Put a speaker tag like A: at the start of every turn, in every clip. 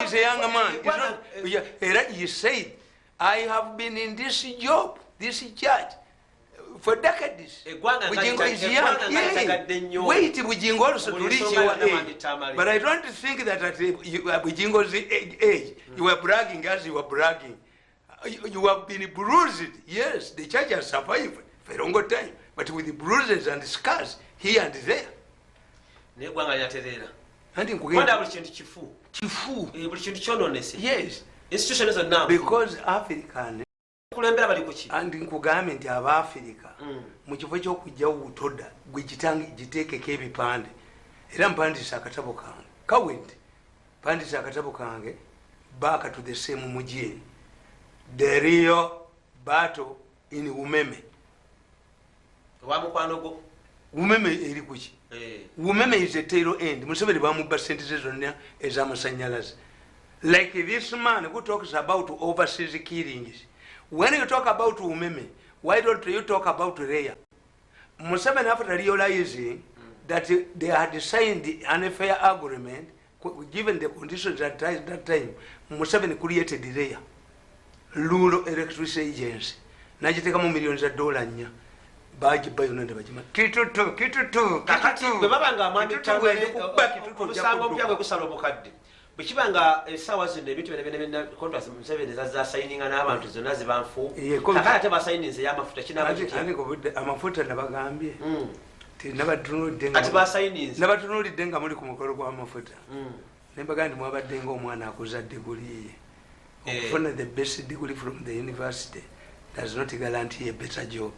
A: He's a young man. He said, I have been in this job, this church, for decades. Bujingo is young. Wait, Bujingo also to reach your age. But I don't think that at Bujingo's age, you were bragging as you were bragging. You have been bruised. Yes, the church has survived for a long time. But with the bruises and scars here and there. Yes. Because African and in Kugamenti of Africa, which of which you told which take a KB pand, Ram Pandi Sakatabokan, Kawint, Pandi Sakatabokange, back to the same Muji, the real battle in Umeme. Umeme Erikuchi. Umeme is a tail end. Museveni Bamuba sentences on there as Amasanyalas. Like this man who talks about overseas killings. When you talk about Umeme, why don't you talk about Reya? Museveni, after realizing that they had signed an fair agreement, given the conditions at that time, Museveni created the Reya, Lulo Electricity Agency. Najiteka millions of dollars. Baji bayo nande bajima kitutu
B: babanga amami tawe obusango byabwe kusalo bukadde bikibanga esawa zinde ebintu bene contract Museveni za signing n'abantu zonna zibanfu kakala te ba signing ya mafuta kinabajja
A: ko budde amafuta nabagambye ti nabatunulidde
B: ati ba signing
A: nabatunulidde nga muri ku mukolo gwa mafuta nembagandi mwabadde nga omwana akuzadde guli okufuna the best degree from the university does not guarantee a better job.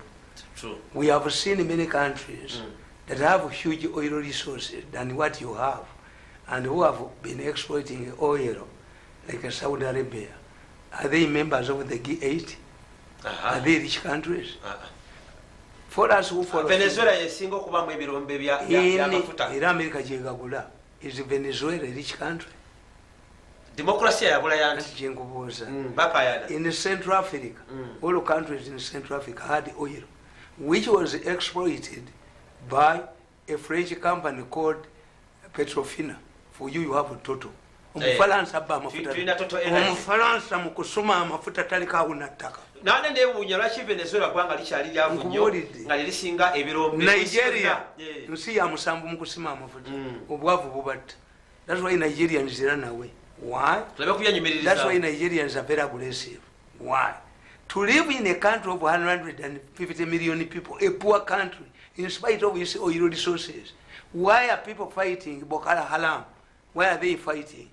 B: True.
A: We have seen many countries that have huge oil resources than what you have, and who have been exploiting oil, like Saudi Arabia. Are they members of the G8? Are they rich countries? For us who follow
B: Venezuela is single kubamwe birombe bya mafuta.
A: In America jegagula is Venezuela a rich country?
B: Democracy ya bula yanti
A: in Central Africa, all countries in Central Africa had oil, which was exploited by a French company called Petrofina. For you have a total. Umufaransa ba mafuta. Umufaransa mukusuma amafuta talika unataka.
B: Nane ne bunya lwachi Venezuela kwanga lichali lyavunyo ngali lisinga ebirombe.
A: Nigeria nsi ya musambu mukusima amafuta. Obwavu bubata. That's why Nigerians run away. Why? That's why Nigerians are very aggressive. Why? To live in a country of 150 million people, a poor country, in spite of its oil resources, why are people fighting Boko Haram? Why are they fighting?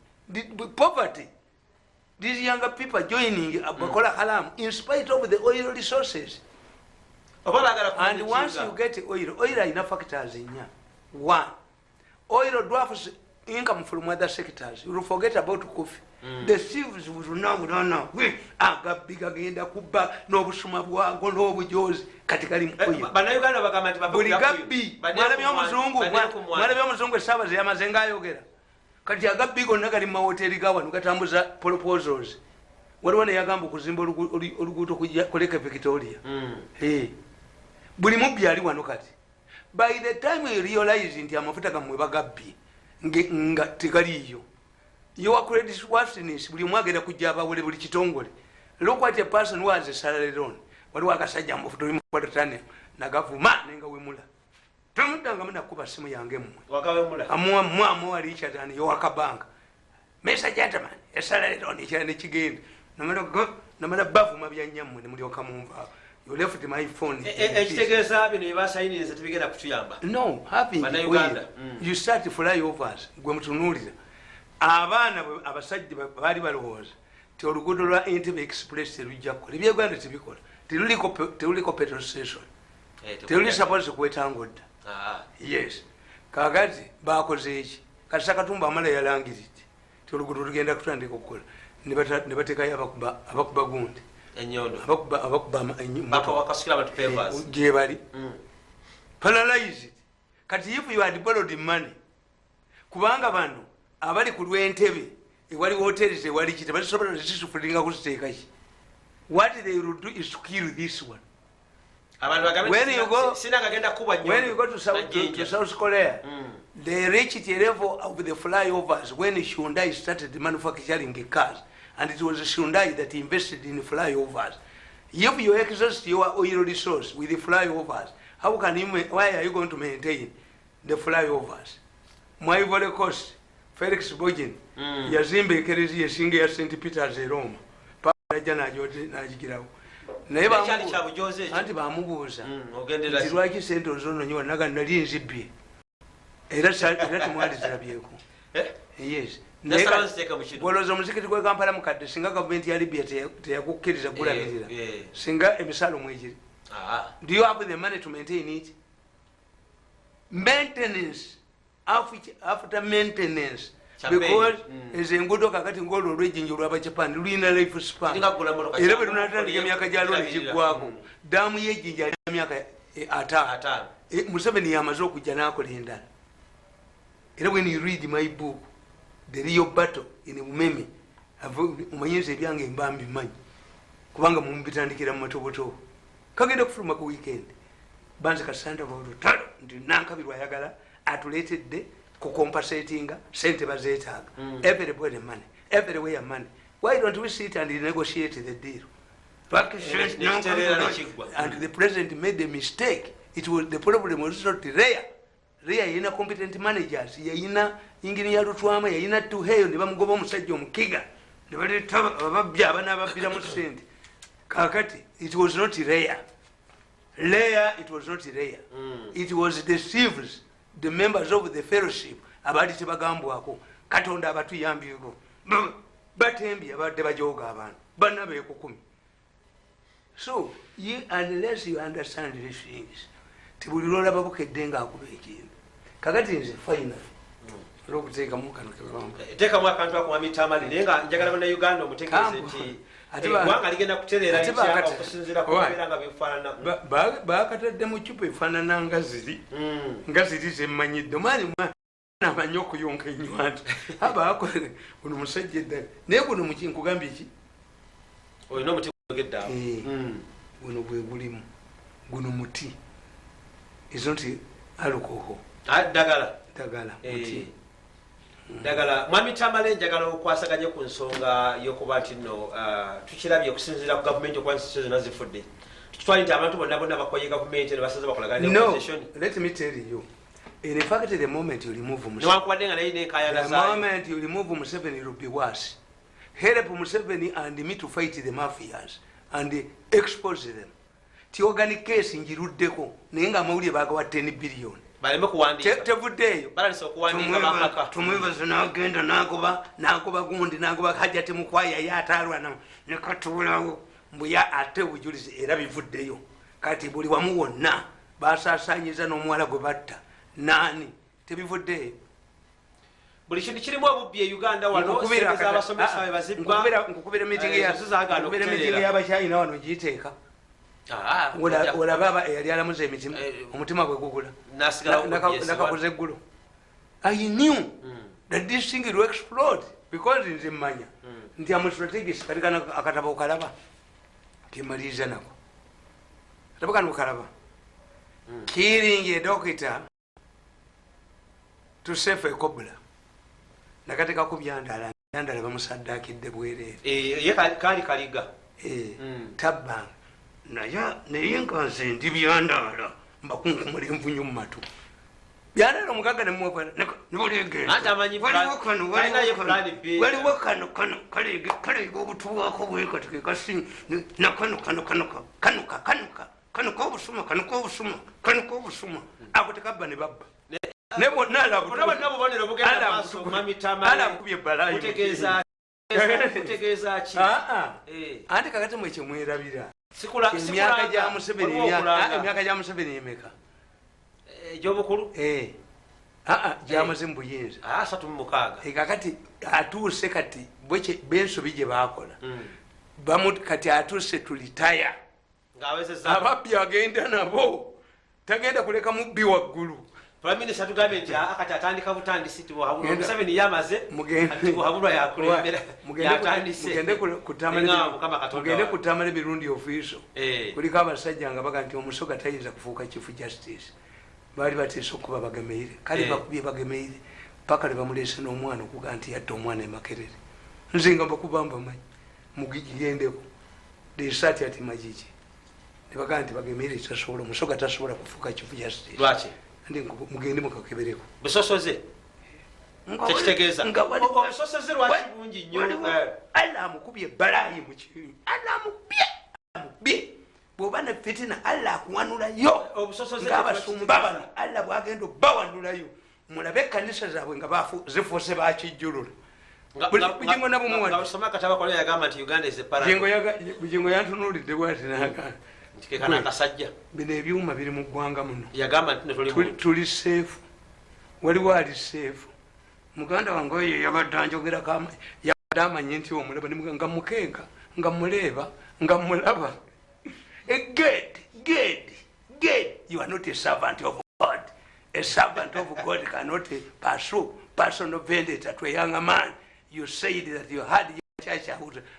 A: Poverty. These younger people joining Boko Haram in spite of the oil resources. And once you get oil are enough factors in here. One, oil dwarfs income from other sectors. You will forget about coffee. The thieves will no. We are big agenda kuba no busuma bwago no bujozi katika limkoyo.
B: Bana Uganda bakamati
A: babugabi. Mwana bya muzungu sabaze yamazenga ayogera. Kati agabi gonna kali mu hoteli gawa nukatambuza proposals. Wali wana yagamba kuzimba oluguudo koleka Victoria. Buli mubbi ali wano kati. By the time you realize nti amafuta gamwe bagabbi nga tegaliyo. Your credit worthiness buli mwagenda kujja abawole buli kitongole. Look what a person who has a salary loan. Wali wakasajja amafuta oli mukwata tane nagavuma nenga wemula. Tumutanga muna kuba simu yange mmwe.
B: Wakawemula.
A: Amwa ali chatani yo akabanka. Mr. Gentleman, a salary loan is an chigenda. No matter bavuma byanyamwe ne muli okamumva. You left my phone.
B: Ekitegeza bino yebasayini certificate akutuyamba.
A: No, having Uganda. You start to fly overs gwe mutunulira. Abana abasajja bali balowooza ti oluguudo lwa Entebbe Express terujja kukola ebyegwanda tebikola teruliko petrol station teruli suppose kwetanga odda. Yes, kakati bakoze eki kati Sakatumba amala yalangiridde ti oluguudo lugenda kutandika okukola ne bateekayo abakuba gundi
B: enyondo
A: abakuba gye bali paralyzed. Kati if you had borrowed money kubanga bano abali ku lw'Entebbe ewali hotels ewali kiti basobola zisufulinga kuziteeka ki. What they will do is to kill this one. When you go to South Korea, They reached a level of the flyovers when Hyundai started manufacturing cars, and it was Hyundai that invested in flyovers. If you exhaust your oil resource with the flyovers, why are you going to maintain the flyovers? My Ivory Coast, Felix Bogin, Yazimbe Kerezi Singe ya St. Peter's Rome. Papa jana jote na jikirawo. Naye anti bamubuuza nti lwaki sente ozononyiwa naga nali nzibbye era temwali zirabyeko. Yes. Bwolowooza omuzikiti gwe Kampala mukadde singa gavumenti ya Libya teyakukkiriza gulabirira singa emisalo mwegiri. Do you have the money to maintain it? Maintenance after maintenance. Because as engudo kakati ngolo olwejinja olwaba Japan lulina life span era bwe lunatandika emyaka gya lwali kiggwako daamu y'ejjinja ali emyaka 5 Museveni yamaze okujja n'akola endala. Era when you read my book The Real Battle in Umeme omanyiriza ebyange mba mbimanyi kubanga mumbitandikira mu matobotobo kagenda kufuluma ku weekend banze kasanda balutalo nti nankabirwa ayagala atuleetedde kucompensatinga sente bazeetaaga. Everybody money, everywhere money. Why don't we sit and negotiate the deal? And the president made a mistake. The problem was not rare. Rare yina competent managers, yina engineer Lutwama, yina Tuheyo, ne bamugoba omusajja omukiga, ne baleeta ababbi abana ababbira mu sente. Kakati, it was not rare. It was not rare. It was the civils, the members of the fellowship, abali tebagambwako, Katonda abatuyambyeko. Batembye abadde bajooga abantu, banna beekukumi. So, unless you understand these things, tibuli lwolaba bukedde ng'akuba ekintu. Kakati nze final olw'okuteekamu kano kebamba.
B: Teekamu akantu ako Mwami Tamale naye nga njagala bonna Uganda omutegeeze nti eggwanga ligenda kutereera litya okusinziira ku mbeera nga bifaanana.
A: Baakatadde mu ccupa efaanana nga ziri zemmanyidde. Omwani amanyi okuyonka ennywanto abaakole guno musajja eddala naye guno nkugambye ki
B: olina omuti gwogedda
A: guno bwe gulimu guno muti izo nti alukoho
B: ddagala
A: muti
B: ddagala. Mwami Tamale njagala okwasaganye ku nsonga y'okuba nti nno tukirabye okusinziira ku gavumenti okuba nti zonna zifudde tukitwali nti abantu bonna bakoye gavumenti ne basaze bakolagana
A: no let me tell you. In fact, the moment you remove Museveni, it will be worse. Help Museveni and me to fight the mafias and expose them. The organic case in Jirudeko, Ninga Maudi Bagawa 10 billion. Tevudeyo. Tumwiva zinagenda nagoba gundi nagoba hajati mukwaya yatalwana nekatulawo mbuya ate bujulizi era bivuddeyo. Kati buli wamu wonna basasanyiza n'omuwala gwe batta. Nani tebivuddeyo
B: buli kintu kirimu obubbi e Uganda wano sebeza abasomesa be bazibba
A: nkukubira meeting y'abachina wano giyiteeka olaba eyali alamuza emitima omutima gwe gugula nakakoze eggulo. I knew that this thing will explode because nze mmanya nti amu strategist kati kana akatabo okalaba kemaliriza nako katabo kano okalaba killing a doctor to save a cobra. Nakatika kubyandala bamusaddakidde bwereere.
B: Ye kali kaliga.
A: Tabbanga. Naye nkanze ndi byandala mbakunkumula envunyu mu matu. Byandala omugaga ne muwafana nibulegenda.
B: Ate amanyi waliwo
A: kano kaleega obutuwaako bwekati ke kasi na kanuka obusuma ako tekabba ne babba. Nebo nala kubye balayi
B: kutegeeza ki
A: anti kakati mwekye mwerabira emyaka gya Museveni emeka
B: egy'obukulu
A: gyamaze mu buyinza
B: 36
A: kakati atuuse kati bensobi gye baakola kati atuuse tulitaya ababbi agenda nabo tagenda kuleka mubbi waggulu.
B: Prime Minister tugambye nti akati atandika butandisi tibuhabulwa Museveni yamaze ati buhabulwa yakulembera yatandise
A: mugende ku Tamale Mirundi official kuliko abasajja nga baga nti omusoga tayinza kufuuka chief justice baali bateesa okuba bagemeire kale bakubye bagemeire paka lebamuleese n'omwana okuga nti yatta omwana emakerere nze nga bakubamba manyi mugigendeko desati ati magiki nebagaa nti bagemeire tasobola omusoga tasobola kufuuka chifu justice
B: lwaki
A: ndi mugende mukakebereko
B: busosoze tekitegeeza obusosoze lwaki bungi nnyo
A: alla amukubye ebbalayi mukiri alla amukubye bwoba ne fitina alla akuwanulayo ng'abasumba bano alla bwagenda obbawanulayo mulabe ekkanisa zaabwe nga zifuuse bakijjulula bugingo nabumuwabugingo yantunuulidde bwati
B: nakasajja
A: bino ebyuma biri mu ggwanga muno tuli seefu waliwo ali seefu muganda wange oyo yabadde anjogerako yabadde amanyi nti omulaba nga mukenga nga muleeba nga mulaba Good. You are not a servant of God. A servant of God cannot pursue personal vendetta to a younger man. You said that you had your church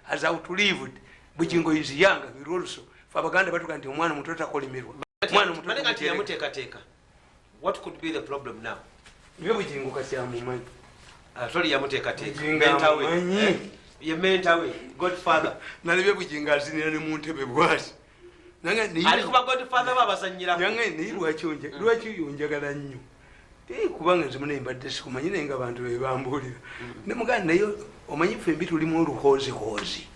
A: has outlived. Bugingo is young, we also. Fabaganda batuka nti omwana muto takolimirwa. Mwana muto
B: yamuteekateeka. What could be the problem now?
A: Byo bugingo kasyamumanyi.
B: Atoli yamuteekateeka. Mentawe. Ye mentawe. Godfather.
A: Nalibye bugingo azinira ne mu ntebe bwati. Nange lwaki yonjagala nnyo kubanga nze mune mbadde sikumanyi naye nga abantu bebambuulira nemuganda naye omanyi ffe mbi tulimu oluhoozihozi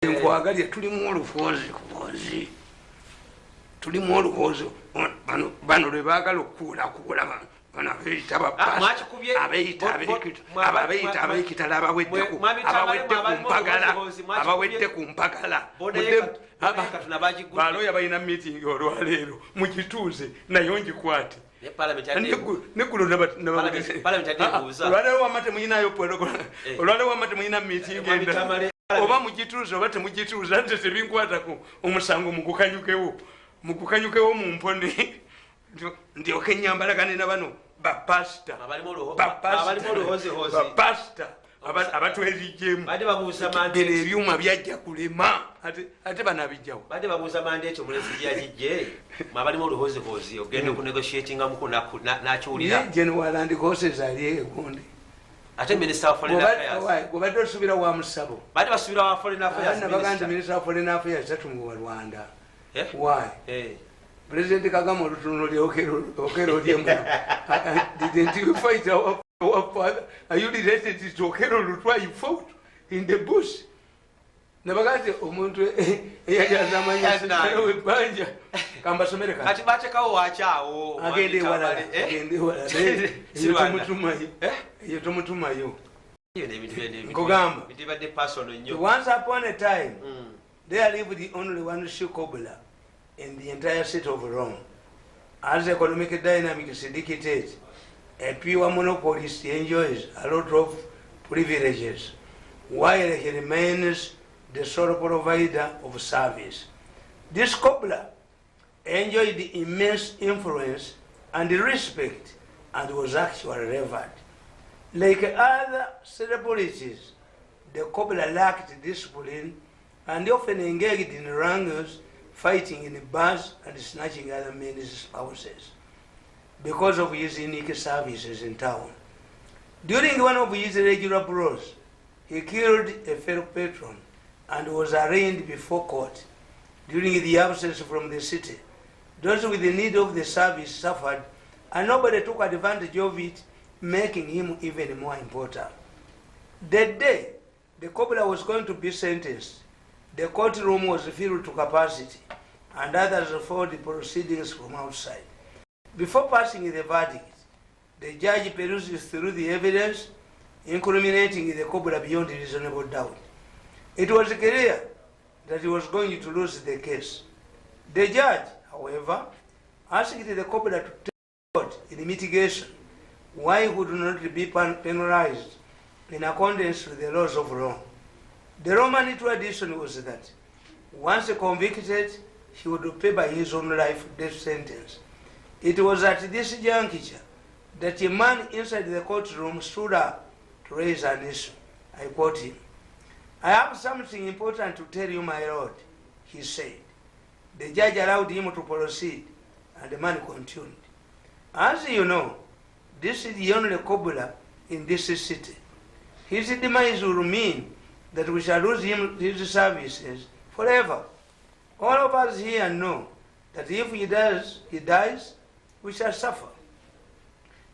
A: nkwagalya tulimu oluhoozihozi tulimu oluhoozi bano lwe baagala okukuulakuula abayita ab'ekitala abawedde ku mpagala baloya balina meeting olwaleero mukituuze nayo ngikwate olwaleero wama temuyinayo olwaleero wama temuyina meeting endala oba mugituuze oba temugituuze ate tebinkwatako omusango mugukanyukewo mu mpone ndyoke nyambalagane na bano bapasita abatwerijjemu bino ebyuma byajja kulema ate banabijjawo
B: badde babuuza manda ekyo mulezi gyagijje mwabalimu oluhozihozi ogenda okunegotiatingamuku nakiwulira
A: general and horses ali egundi
B: ate minister of foreign affairs
A: gobadde osubira wa musabo
B: badde basubira wa foreign affairs
A: nabaganda minister of foreign affairs tatumuwa Rwanda why President Kagame olutunulya okero lyemu didn't you fight our father? Are you related to Okero Lutwa you fought in the bush? Nabagati omuntu eyajazamanya banja kamba somereka
B: kati batekawo wachawo
A: agende wala yotomutumayo nkugamba once upon a time there lived only one Shukobula in the entire city of Rome. As economic dynamics dictate, a pure monopolist enjoys a lot of privileges, while he remains the sole provider of service. This cobbler enjoyed immense influence and respect and was actually revered. Like other celebrities, the cobbler lacked discipline and often engaged in wrangles, fighting in bars and snatching other men's spouses because of his unique services in town. During one of his regular brawls, he killed a fellow patron and was arraigned before court. During the absence from the city, those with the need of the service suffered, and nobody took advantage of it, making him even more important. That day, the cobbler was going to be sentenced. The courtroom was filled to capacity, and others followed the proceedings from outside. Before passing the verdict, the judge perused through the evidence, incriminating the cobbler beyond reasonable doubt. It was clear that he was going to lose the case. The judge, however, asked the cobbler to take court in mitigation why he would not be penalized in accordance with the laws of Rome. The Roman tradition was that once convicted, he would pay by his own life death sentence. It was at this juncture that a man inside the courtroom stood up to raise an issue. I quote him. "I have something important to tell you, my lord," he said. The judge allowed him to proceed, and the man continued. As you know, this is the only cobbler in this city. His demise will mean that we shall lose him, his services forever. All of us here know that if he dies, we shall suffer.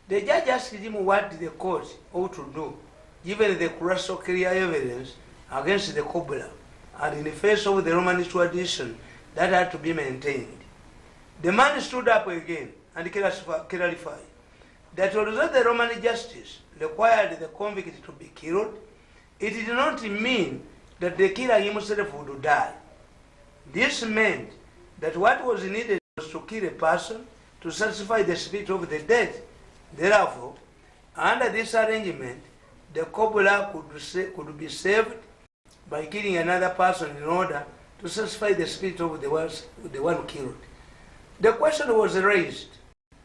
A: The judge asked him what the court ought to do, given the crystal clear evidence against the cobbler, and in the face of the Roman tradition that had to be maintained. The man stood up again and clarified that although the Roman justice required the convict to be killed, it did not mean that the killer himself would die. This meant that what was needed was to kill a person to satisfy the spirit of the dead. Therefore, under this arrangement, the cobbler could be saved by killing another person in order to satisfy the spirit of the one killed. The question was raised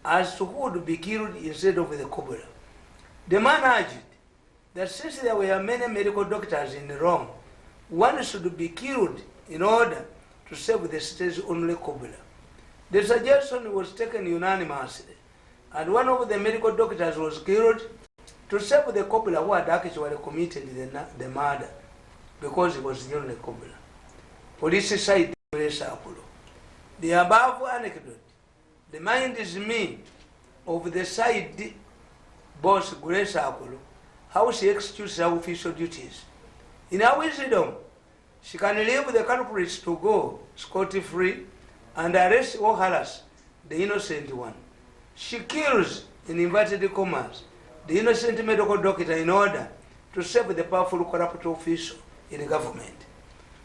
A: as to who would be killed instead of the cobbler. The man urged that since there were many medical doctors in Rome, one should be killed in order to save the city's only cobbler. The suggestion was taken unanimously, and one of the medical doctors was killed to save the cobbler who had actually committed the murder, because he was the only cobbler. Police side the above anecdote reminds me of the side boss Grace Apollo, how she executes her official duties. In her wisdom, she can leave the culprits to go scot-free and arrest or harass the innocent one. She kills, in inverted commas, the innocent medical doctor in order to save the powerful corrupt official in the government.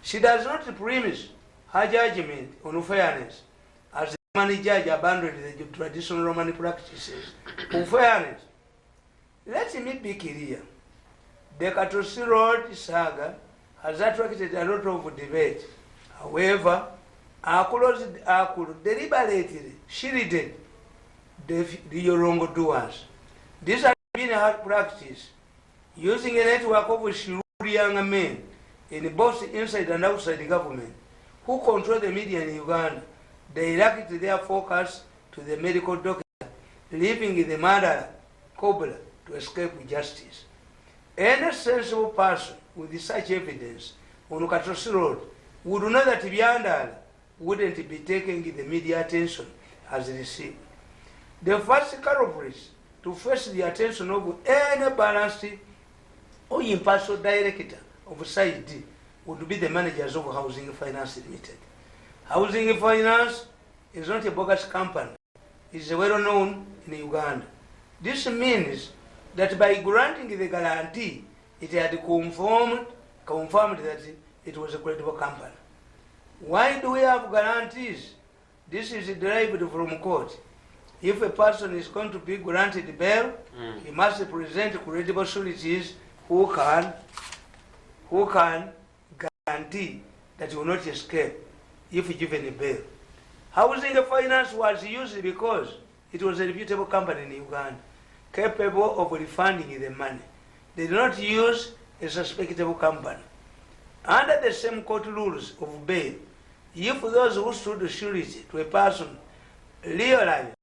A: She does not premise her judgment on fairness, as the Roman judge abandoned the traditional Roman practices of fairness. Let me be clear. The Katosi Road saga has attracted a lot of debate. However, Akulu deliberately shielded the wrongdoers. This has been a hard practice, using a network of shrewd young men in both inside and outside the government who control the media in Uganda. They direct their focus to the medical doctor, leaving the murderer, cobbler, to escape justice. Any sensible person with such evidence on Katosi Road would know that Byandala wouldn't be taking the media attention as received. The first culprits to face the attention of any balanced or impartial director of Side D would be the managers of Housing Finance Limited. Housing Finance is not a bogus company. It is well known in Uganda. This means that by granting the guarantee, it had confirmed that it was a credible company. Why do we have guarantees? This is derived from court. If a person is going to be granted bail, he must present credible sureties who can guarantee that he will not escape if given bail. Housing Finance was used because it was a reputable company in Uganda, capable of refunding the money. They did not use a suspectable company. Under the same court rules of bail, if those who stood surety to a person realize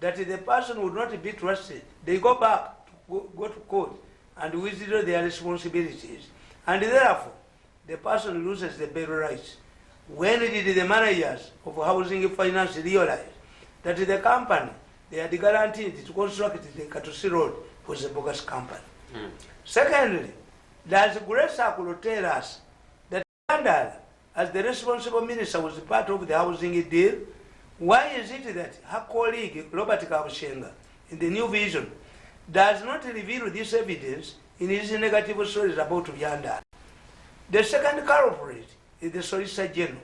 A: that the person would not be trusted, they go back to go to court and withdraw their responsibilities, and therefore the person loses the bail rights. When did the managers of Housing Finance realize that the company they had guaranteed to construct the Katosi Road was a bogus company? Secondly, does Grace Akulu tell us that Byandala, as the responsible minister, was part of the housing deal? Why is it that her colleague Robert Kabushenga in the New Vision does not reveal this evidence in his negative stories about Byandala? The second culprit is the Solicitor General.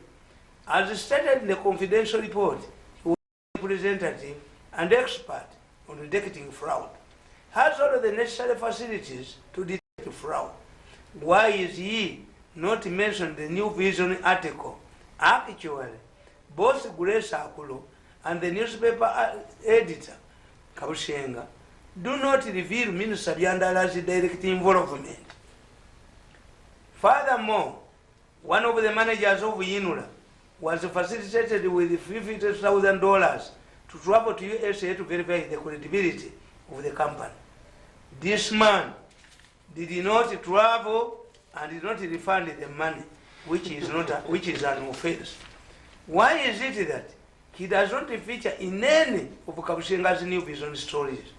A: As stated in the confidential report, he was a representative and expert on detecting fraud, has all the necessary facilities to detect fraud. Why is he not mentioned in the New Vision article? Actually, both Grace Akulu and the newspaper editor, Kabushenga, do not reveal Minister Byandala's direct involvement. Furthermore, one of the managers of Yinula was facilitated with $50,000 to travel to USA to verify the credibility of the company. This man did not travel and did not refund the money, which is an offense. Why is it that he does not feature in any of Kabushenga's New Vision stories?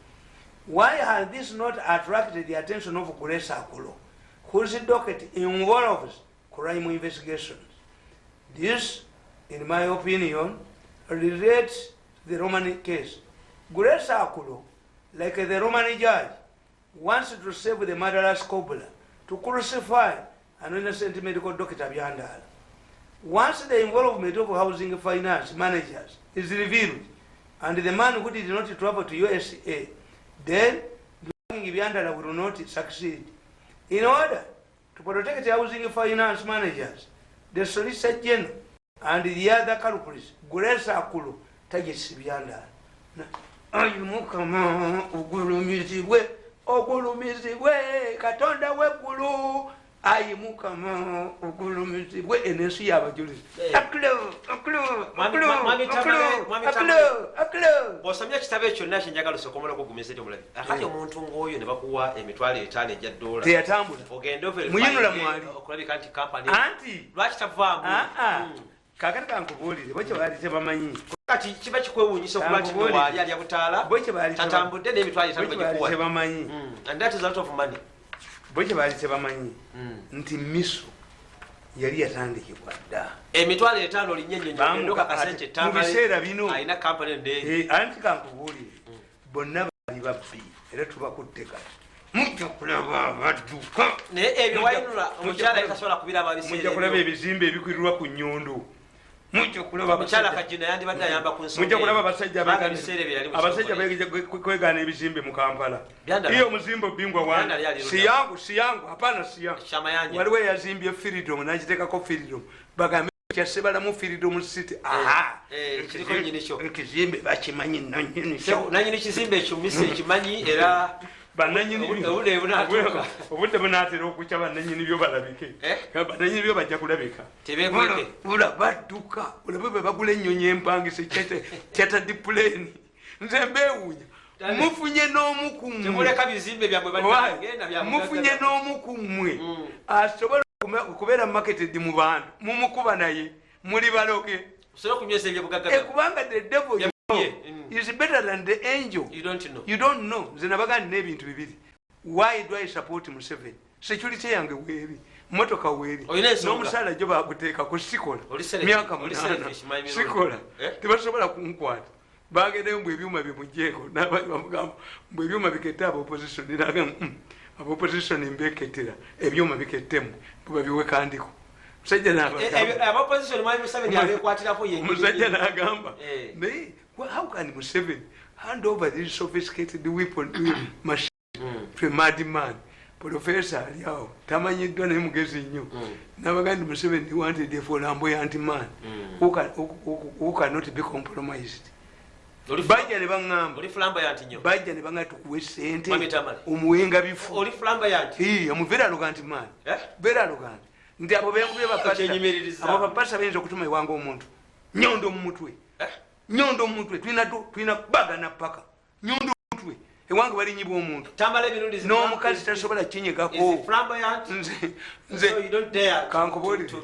A: Why has this not attracted the attention of Grace Akulo, whose docket involves crime investigations? This, in my opinion, relates to the Roman case. Grace Akulo, like the Roman judge, wants to save the murderous cobbler, to crucify an innocent medical doctor behind her. Once the involvement of housing finance managers is revealed, and the man who did not travel to USA, then dragging Biandala will not succeed. In order to protect the housing finance managers, the Solicitor General and the other culprits, Grace Akulo targets Biandala. Ayumukama ugulumizibwe ogulumizibwe katonda weggulu ayimukama ogulumizibwe enesi yabajulizi
B: bw'osomya ekitabo ekyo kyonna kyenjagala osokomolako ogumizete omulabi akati omuntu ng'oyo ne bakuwa emitwalo 5 ejja dola
A: teyatambula
B: ogende
A: muyinula mwali
B: okulabika nti kampani
A: anti
B: lwaki tavaamu
A: kakati kankubuulire bwe kye baali tebamanyi
B: kati kiba kikwewuunyisa okuba nti waali alya butaala tatambudde n'emitwalo 5 bagikuwa
A: tebamanyi
B: and that is a lot of money
A: bwe kye baali tebamanyi nti miso yali yatandikibwa dda
B: emitwalo 5 olinnyennyonyoendoka kasente
A: mubiseera bino
B: alina kampani endeeyi
A: anti kankubuulire bonna baali babbi era tubakutte kati mujja kulaba abadduka
B: naye ebyo wayinula omukyala tasobola kubiraba biseera
A: mujja kulaba ebizimbe ebikwirirwa ku nnyundo
B: omukyala kajina yandibadde ayamba ku nsonga
A: mujja kulaba abasajja kwegaana ebizimbe mu Kampala iyo omuzimbe obingwa wana siyangu hapana siyangu waliwo eyazimbye Freedom n'agiteekako Freedom bagambe kyasebalamu Freedom City ekizimbe bakimanyi
B: nanyini kizimbe ekyo mise ekimanyi era
A: obudde bunaatera okukya bannanyini byo balabike bannanyini byo bajja kulabika badduka olabe bwe bagula ennyonyi empangise kyata dipuleni nze mbeewuunya mufunye n'omu ku mmwe asobola okubeera marketed mu bantu mumukuba naye muli baloge kubanga the devil is better than the angel. You don't know. Zinabagani n'ebintu bibiri. Why do I support Museveni? Security yange weri, motoka weri. N'omusala jo baguteeka ku sikola. Myaka munana. Sikola. Tebasobola kunkwata. Bagende mbwe ebyuma bimujjeeko n'abamugamba mbwe ebyuma bikette aba opposition n'agamba aba opposition mbeketera ebyuma bikettemu babiwe kandiko. Musajja n'agamba naye how can Museveni hand over this sophisticated weapon machine to a madman? Professor Aliao, tamanyiddwa naye mugezi nnyo. N'abaganda Museveni wanted a flamboyant man who cannot be compromised. Bajja ne baŋŋamba bajja ne baŋŋamba tukuwe ssente omuwenga bifo omubeera arrogant man beera arrogant nti abo benkubye abo bapasa bayinza okutuma iwanga omuntu nyondo mu mutwe tulina kubagana paka nyondo mu mutwe ewange balinyibwa omuntu n'omukazi tasobola kinyegako nze kankubuulire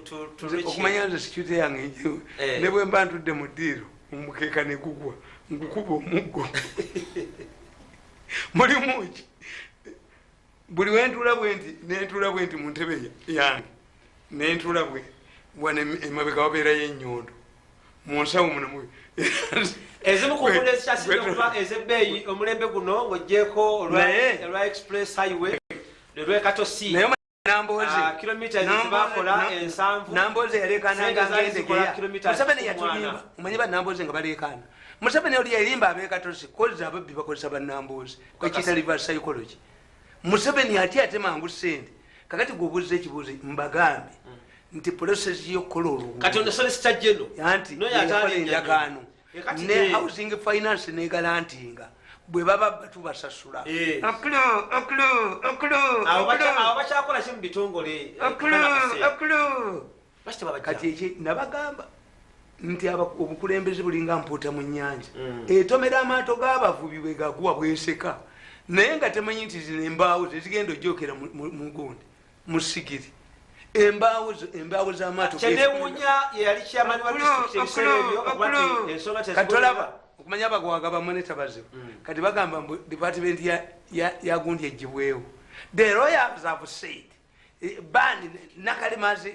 A: okumanya nze security yange njewe ne bwe mba ntudde mu ddiiro omukeeka ne gugwa ngukuba omuggo mulimu ki buli wentula bwe nti mu ntebe yange nentula bwe wane emabega wabeerayo ennyondo mu nsawo muno
B: ezimu ku nguudo ezikyasinze okuba ez'ebbeeyi omulembe guno ng'oggyeko olwa express highway lwekatosi kilomita ezibakola 7
A: Namboze yalekananga ngendegeya Museveni yatulimba omanyi bannamboze nga baleekaana Museveni oli yalimba ab'ekatosi kozi ababbi bakozesa bannamboze kwekiyita reverse psychology Museveni ate mangu ssente kakati gweobuuza ekibuuzo mbagambe nti process y'okukola olugendo anti yakola endagaano ne housing finance negalantinga bwe baba batubasasula
B: abakyakola ki mu bitongole
A: kati nabagamba nti obukulembeze bulinga mpuuta mu nnyanja etomera amaato g'abavubi bwe gaguwa bweseka naye nga temanyi nti zino embaawo zezigenda ojokera mu gundi mu sigiri embaawo z'amaato katolaba okumanya abagwaga bamoneta bazibu kati bagamba mbu department ya gundi egibwewo the lawyers have said bani nakalemazi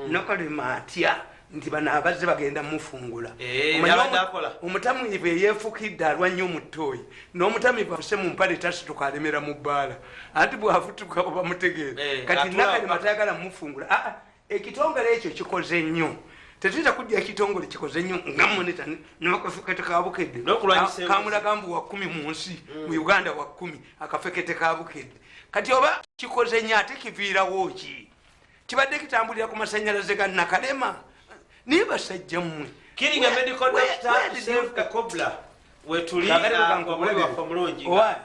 A: nakalema atya nti bano abazze bagenda mufungula omutamiivu eyefukidde alwannyo omutooyi n'omutamiivu afuse mu mpale tasituka alemera mu bbaala anti bwafutuka bamutegeera kati nakalema tayagala mufungula ekitongole ekyo kikoze nnyo tetuyinza kujja ekitongole kikoze nnyo nga moneta n'akafekete ka bukedde kamulaga mbu wa 10 mu nsi mu uganda wa 10 akafekete ka bukedde kati oba kikoze nnyo ate kiviirawo ki kibadde kitambulira ku masanyalaze ga nakalema niye basajja mmwe
B: wetuli obulabi bwaffe mulungi